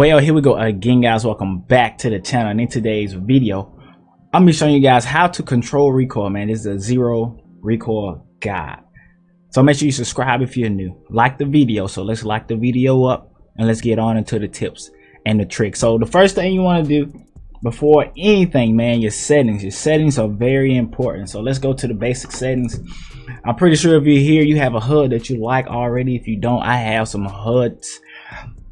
Well, here we go again, guys. Welcome back to the channel. And in today's video, I'm gonna be showing you guys how to control recoil, man. This is a zero recoil guide. So make sure you subscribe if you're new. Like the video. So let's like the video up and let's get on into the tips and the tricks. So the first thing you want to do before anything, man, your settings. Your settings are very important. So let's go to the basic settings. I'm pretty sure if you're here, you have a HUD that you like already. If you don't, I have some HUDs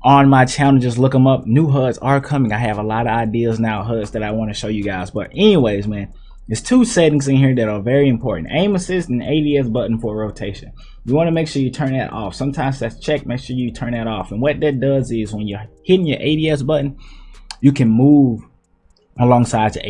on my channel. Just look them up. New HUDs are coming. I have a lot of ideas now, HUDs that I want to show you guys. But anyways, man, there's two settings in here that are very important: aim assist and ADS button for rotation. You want to make sure you turn that off. Sometimes that's checked. Make sure you turn that off. And what that does is when you're hitting your ADS button, you can move alongside your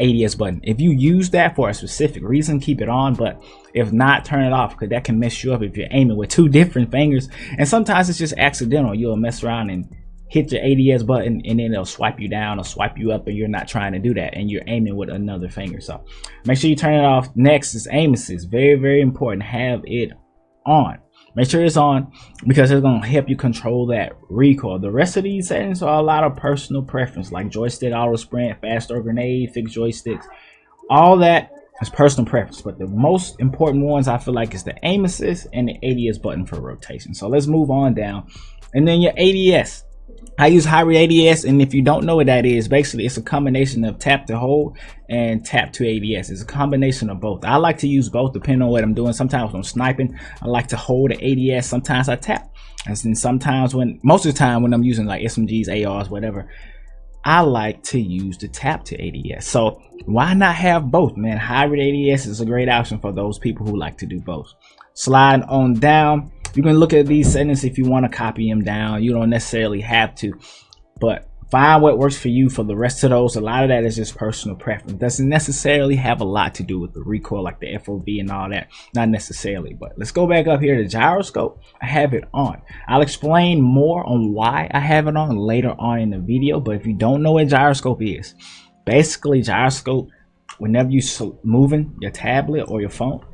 ADS button. If you use that for a specific reason, keep it on. But if not, turn it off, because that can mess you up if you're aiming with two different fingers. And sometimes it's just accidental. You'll mess around and hit your ADS button and then it'll swipe you down or swipe you up, and you're not trying to do that and you're aiming with another finger. So make sure you turn it off. Next is aim assist. Very, very important. Have it on. Make sure it's on, because it's going to help you control that recoil. The rest of these settings are a lot of personal preference, like joystick auto sprint, fast or grenade, fixed joysticks. All that is personal preference, but the most important ones I feel like is the aim assist and the ADS button for rotation. So let's move on down. And then your ADS. I use hybrid ADS, and if you don't know what that is, basically it's a combination of tap to hold and tap to ADS. It's a combination of both. I like to use both depending on what I'm doing. Sometimes when I'm sniping, I like to hold the ADS. Sometimes I tap. And then sometimes, most of the time when I'm using like SMGs, ARs, whatever, I like to use the tap to ADS. So why not have both, man? Hybrid ADS is a great option for those people who like to do both. Slide on down. You can look at these settings if you want to copy them down. You don't necessarily have to, but find what works for you. For the rest of those, a lot of that is just personal preference. Doesn't necessarily have a lot to do with the recoil, like the FOV and all that. Not necessarily. But let's go back up here to gyroscope. I have it on. I'll explain more on why I have it on later on in the video. But if you don't know what gyroscope is, basically gyroscope, whenever you're moving your tablet or your phone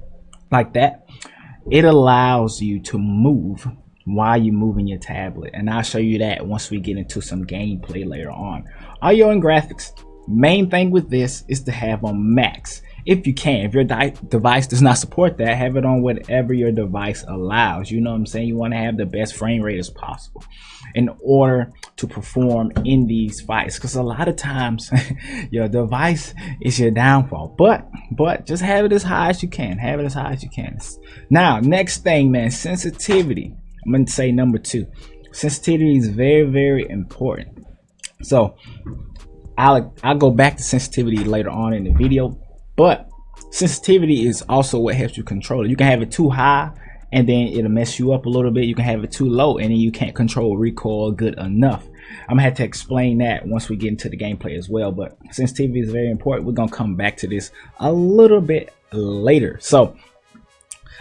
like that, it allows you to move while you're moving your tablet, and I'll show you that once we get into some gameplay later on. Audio and graphics, main thing with this is to have on max if you can. If your device does not support that, have it on whatever your device allows. You know what I'm saying? You want to have the best frame rate as possible in order to perform in these fights, because a lot of times your device is your downfall. But just have it as high as you can. Have it as high as you can. Now, next thing, man, sensitivity. I'm going to say number 2. Sensitivity is very, very important. So I'll go back to sensitivity later on in the video, but sensitivity is also what helps you control it. You can have it too high and then it'll mess you up a little bit. You can have it too low and then you can't control recoil good enough. I'm gonna have to explain that once we get into the gameplay as well, but sensitivity is very important. We're gonna come back to this a little bit later. So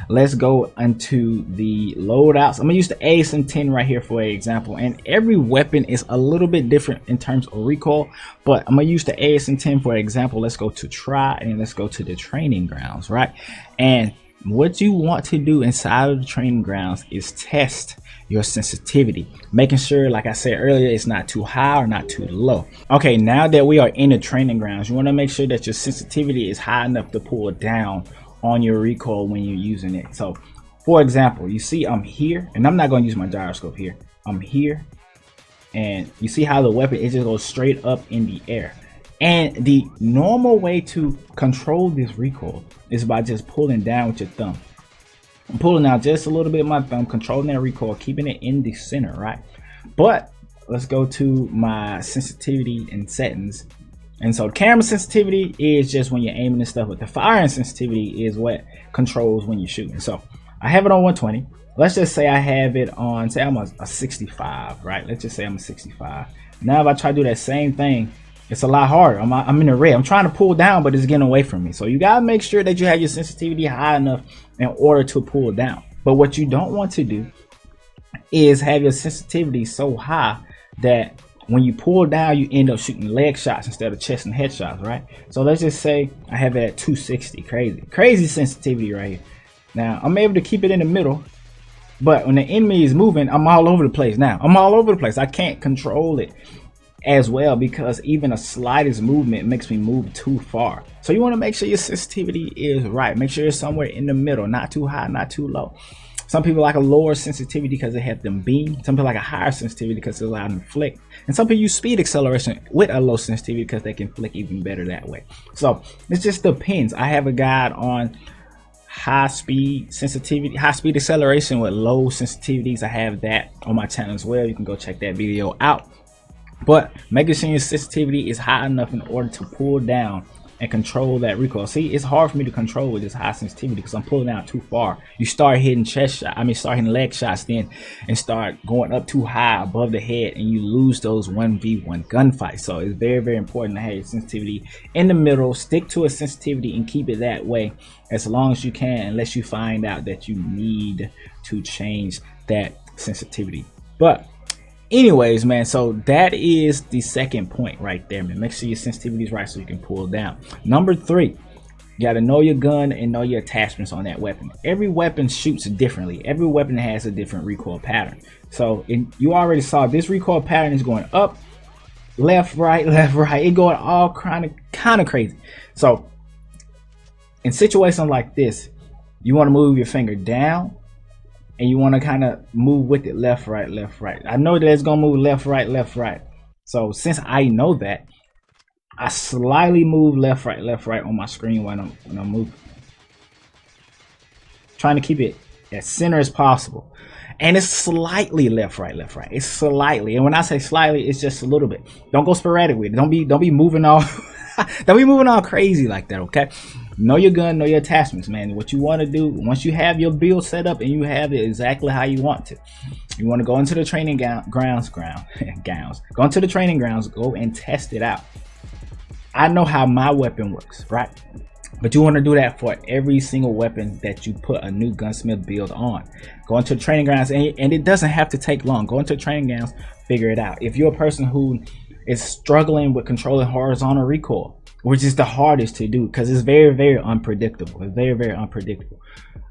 let's go into the loadouts. I'm gonna use the ASM-10 right here for an example, and every weapon is a little bit different in terms of recoil, but I'm gonna use the ASM-10 for example. Let's go to try, and let's go to the training grounds, right? And what you want to do inside of the training grounds is test your sensitivity, making sure, like I said earlier, it's not too high or not too low. Okay, now that we are in the training grounds, you want to make sure that your sensitivity is high enough to pull down on your recoil when you're using it. So for example, you see I'm here, and I'm not going to use my gyroscope here. I'm here, and you see how the weapon, it just goes straight up in the air. And the normal way to control this recoil is by just pulling down with your thumb. I'm pulling out just a little bit of my thumb, controlling that recoil, keeping it in the center, right? But let's go to my sensitivity and settings. And so camera sensitivity is just when you're aiming and stuff, but the firing sensitivity is what controls when you're shooting. So I have it on 120. Let's just say I have it on, say I'm a 65, right? Let's just say I'm a 65. Now if I try to do that same thing, it's a lot harder. I'm in the red. I'm trying to pull down, but it's getting away from me. So you gotta make sure that you have your sensitivity high enough in order to pull down. But what you don't want to do is have your sensitivity so high that when you pull down, you end up shooting leg shots instead of chest and head shots, right? So let's just say I have it at 260. Crazy sensitivity right here. Now I'm able to keep it in the middle, But when the enemy is moving, I'm all over the place now. I'm all over the place. I can't control it as well because even a slightest movement makes me move too far. So you want to make sure your sensitivity is right. Make sure it's somewhere in the middle, not too high, not too low. Some people like a lower sensitivity because they have them beam. Some people like a higher sensitivity because it allows them to flick. And some people use speed acceleration with a low sensitivity because they can flick even better that way. So it just depends. I have a guide on high speed sensitivity, high speed acceleration with low sensitivities. I have that on my channel as well. You can go check that video out. But making sure your sensitivity is high enough in order to pull down and control that recoil. See, it's hard for me to control with this high sensitivity because I'm pulling out too far. You start hitting chest shot, start hitting leg shots then and start going up too high above the head, and you lose those 1v1 gunfights. So it's very, very important to have your sensitivity in the middle. Stick to a sensitivity and keep it that way as long as you can, unless you find out that you need to change that sensitivity. But anyways, man, so that is the second point right there, man. Make sure your sensitivity is right so you can pull down. Number 3, you got to know your gun and know your attachments on that weapon. Every weapon shoots differently. Every weapon has a different recoil pattern. So you already saw this recoil pattern is going up, left, right, it going all kind of crazy. So in situations like this, you want to move your finger down and you want to kind of move with it, left, right. I know that it's gonna move left, right. So since I know that, I slightly move left, right on my screen when I'm moving, trying to keep it as center as possible. And it's slightly left, right. It's slightly, and when I say slightly, it's just a little bit. Don't go sporadic with it. Don't be moving all don't be moving all crazy like that, okay? Know your gun, know your attachments, man. What you want to do once you have your build set up and you have it exactly how you want to, you want to go into the training grounds, go into the training grounds, go and test it out. I know how my weapon works, right? But you want to do that for every single weapon that you put a new gunsmith build on. Go into the training grounds, and it doesn't have to take long. Go into the training grounds, figure it out. If you're a person who is struggling with controlling horizontal recoil, which is the hardest to do because it's very, very unpredictable. It's very, very unpredictable.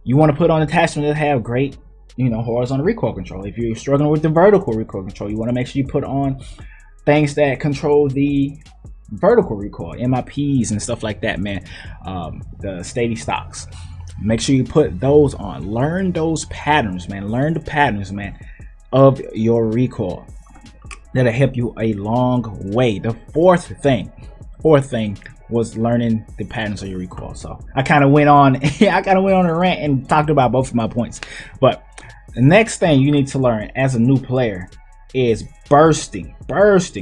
You want to put on attachments that have great, horizontal recoil control. If you're struggling with the vertical recoil control, you want to make sure you put on things that control the vertical recoil, MIPs and stuff like that, man. The steady stocks. Make sure you put those on. Learn those patterns, man. Learn the patterns, man, of your recoil. That'll help you a long way. The fourth thing was learning the patterns of your recoil. So I kind of went on a rant and talked about both of my points. But the next thing you need to learn as a new player is bursting.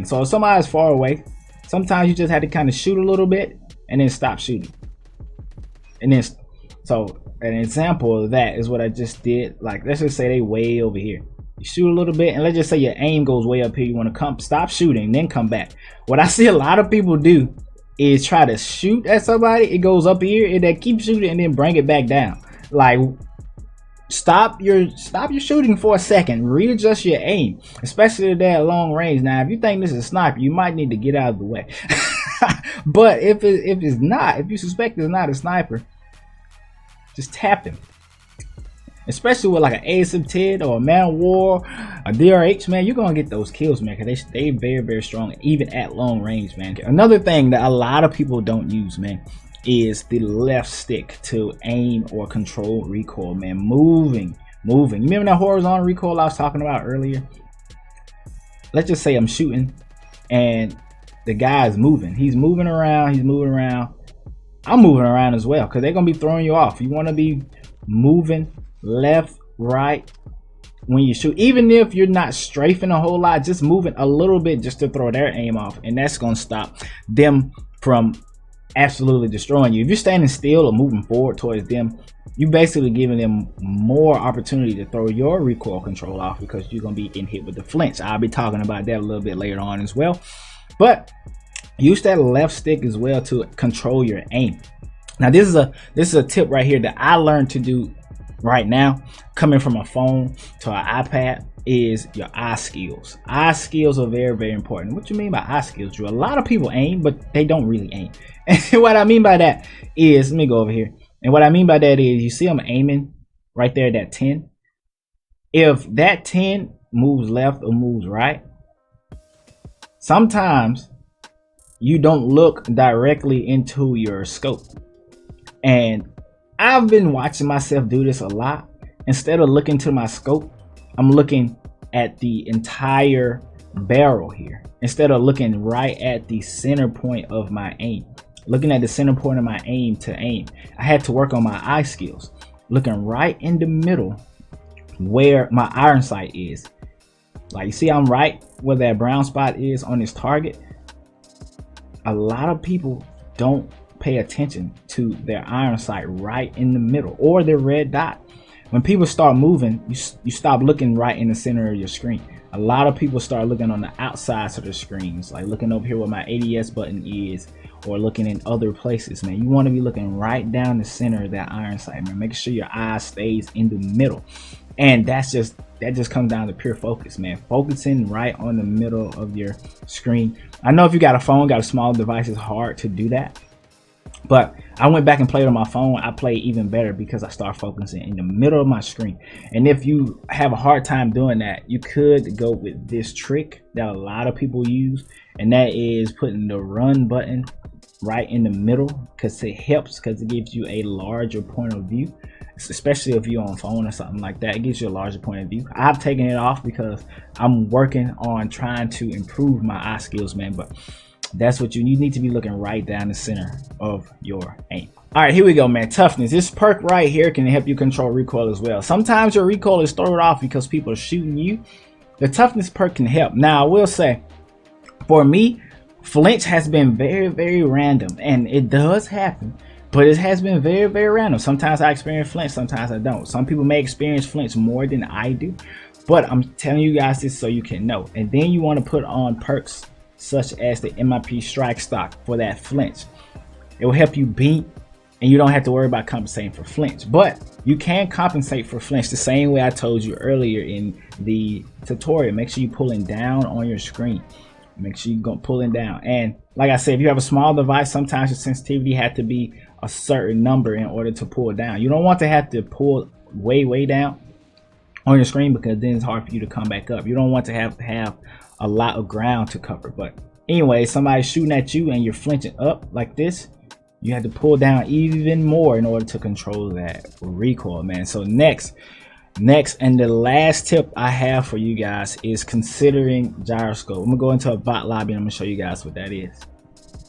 So if somebody's far away, sometimes you just have to kind of shoot a little bit and then stop shooting. And then, so an example of that is what I just did. Like, let's just say they way over here. You shoot a little bit, and let's just say your aim goes way up here. You want to stop shooting, then come back. What I see a lot of people do is try to shoot at somebody. It goes up here, and they keep shooting, and then bring it back down. Like, stop your shooting for a second. Readjust your aim, especially at that long range. Now, if you think this is a sniper, you might need to get out of the way. But if it's not, if you suspect it's not a sniper, just tap him. Especially with like an ASM-10 or a Man of War, a DRH, man, you're gonna get those kills, man, because they very, very strong, even at long range, man. Another thing that a lot of people don't use, man, is the left stick to aim or control recoil, man. Moving. You remember that horizontal recoil I was talking about earlier? Let's just say I'm shooting and the guy's moving. He's moving around. I'm moving around as well because they're gonna be throwing you off. You want to be moving left, right when you shoot, even if you're not strafing a whole lot, just moving a little bit just to throw their aim off, and that's gonna stop them from absolutely destroying you. If you're standing still or moving forward towards them, you basically giving them more opportunity to throw your recoil control off because you're gonna be getting hit with the flinch. I'll be talking about that a little bit later on as well. But use that left stick as well to control your aim. Now this is a tip right here that I learned to do right now, coming from a phone to an iPad, is your eye skills. Eye skills are very, very important. What you mean by eye skills, Drew? A lot of people aim, but they don't really aim. And what I mean by that is, let me go over here. And what I mean by that is, you see I'm aiming right there at that 10. if that 10 moves left or moves right, sometimes you don't look directly into your scope. And I've been watching myself do this a lot. Instead of looking to my scope, I'm looking at the entire barrel here instead of looking right at the center point of my aim. Looking at the center point of my aim to aim, I had to work on my eye skills, looking right in the middle where my iron sight is. Like, you see, I'm right where that brown spot is on this target. A lot of people don't pay attention to their iron sight right in the middle, or their red dot. When people start moving, you stop looking right in the center of your screen. A lot of people start looking on the outsides of the screens, like looking over here where my ADS button is, or looking in other places. Man, you want to be looking right down the center of that iron sight, man. Make sure your eye stays in the middle. And that just comes down to pure focus, man. Focusing right on the middle of your screen. I know if you got a phone, got a small device, it's hard to do that. But I went back and played on my phone. I played even better because I started focusing in the middle of my screen. And if you have a hard time doing that, you could go with this trick that a lot of people use, and that is putting the run button right in the middle, because it helps, because it gives you a larger point of view, especially if you're on phone or something like that. It gives you a larger point of view. I've taken it off because I'm working on trying to improve my eye skills, man. But that's what you need to be looking right down the center of your aim. All right, here we go, man. Toughness. This perk right here can help you control recoil as well. Sometimes your recoil is thrown off because people are shooting you. The toughness perk can help. Now, I will say, for me, flinch has been very, very random, and it does happen, but it has been very, very random. Sometimes I experience flinch, sometimes I don't. Some people may experience flinch more than I do, but I'm telling you guys this so you can know. And then you want to put on perks such as the MIP strike stock for that flinch. It will help you beat, and you don't have to worry about compensating for flinch. But you can compensate for flinch the same way I told you earlier in the tutorial. Make sure you're pulling down on your screen. Make sure you're going pulling down. And like I said, if you have a small device, sometimes your sensitivity has to be a certain number in order to pull down. You don't want to have to pull way down on your screen, because then it's hard for you to come back up. You don't want to have a lot of ground to cover. But anyway, somebody's shooting at you and you're flinching up like this, you have to pull down even more in order to control that recoil, man. So next and the last tip I have for you guys is considering gyroscope. I'm gonna go into a bot lobby and I'm gonna show you guys what that is.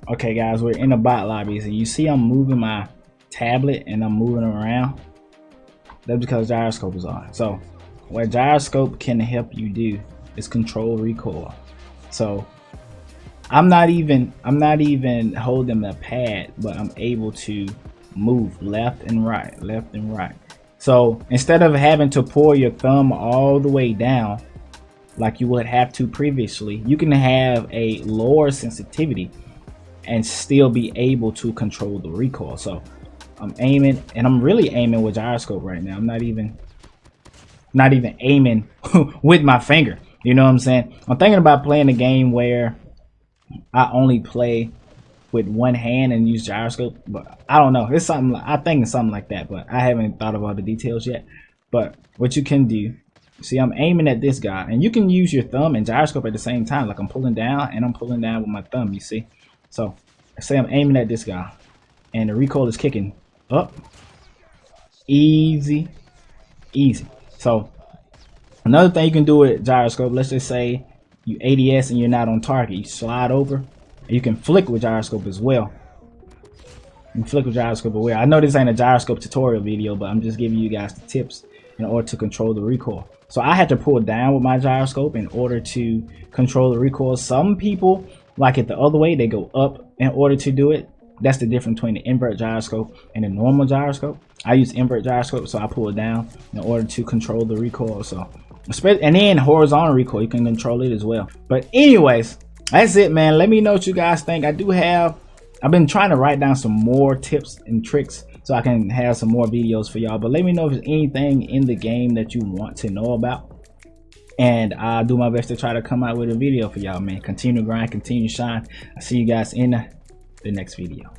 Okay guys, we're in the bot lobbies, and you see I'm moving my tablet and I'm moving around. That's because gyroscope is on. So what gyroscope can help you do is control recoil. So I'm not even holding the pad, but I'm able to move left and right. So instead of having to pull your thumb all the way down like you would have to previously, you can have a lower sensitivity and still be able to control the recoil. So I'm aiming, and I'm really aiming with gyroscope right now. I'm not even aiming with my finger. You know what I'm saying? I'm thinking about playing a game where I only play with one hand and use gyroscope, but I don't know. It's something, I think it's something like that, but I haven't thought of all the details yet. But what you can do, see, I'm aiming at this guy, and you can use your thumb and gyroscope at the same time. Like I'm pulling down and I'm pulling down with my thumb, you see? So say I'm aiming at this guy and the recoil is kicking up. Easy. So another thing you can do with gyroscope, let's just say you ADS and you're not on target, you slide over. You can flick with gyroscope as well. I know this ain't a gyroscope tutorial video, but I'm just giving you guys the tips in order to control the recoil. So I had to pull down with my gyroscope in order to control the recoil. Some people like it the other way, they go up in order to do it. That's the difference between the invert gyroscope and the normal gyroscope. I use invert gyroscope, so I pull it down in order to control the recoil. So, and then horizontal recoil, you can control it as well. But anyways, that's it, man. Let me know what you guys think. I've been trying to write down some more tips and tricks so I can have some more videos for y'all. But let me know if there's anything in the game that you want to know about, and I'll do my best to try to come out with a video for y'all, man. Continue to grind, continue to shine. I'll see you guys in the next video.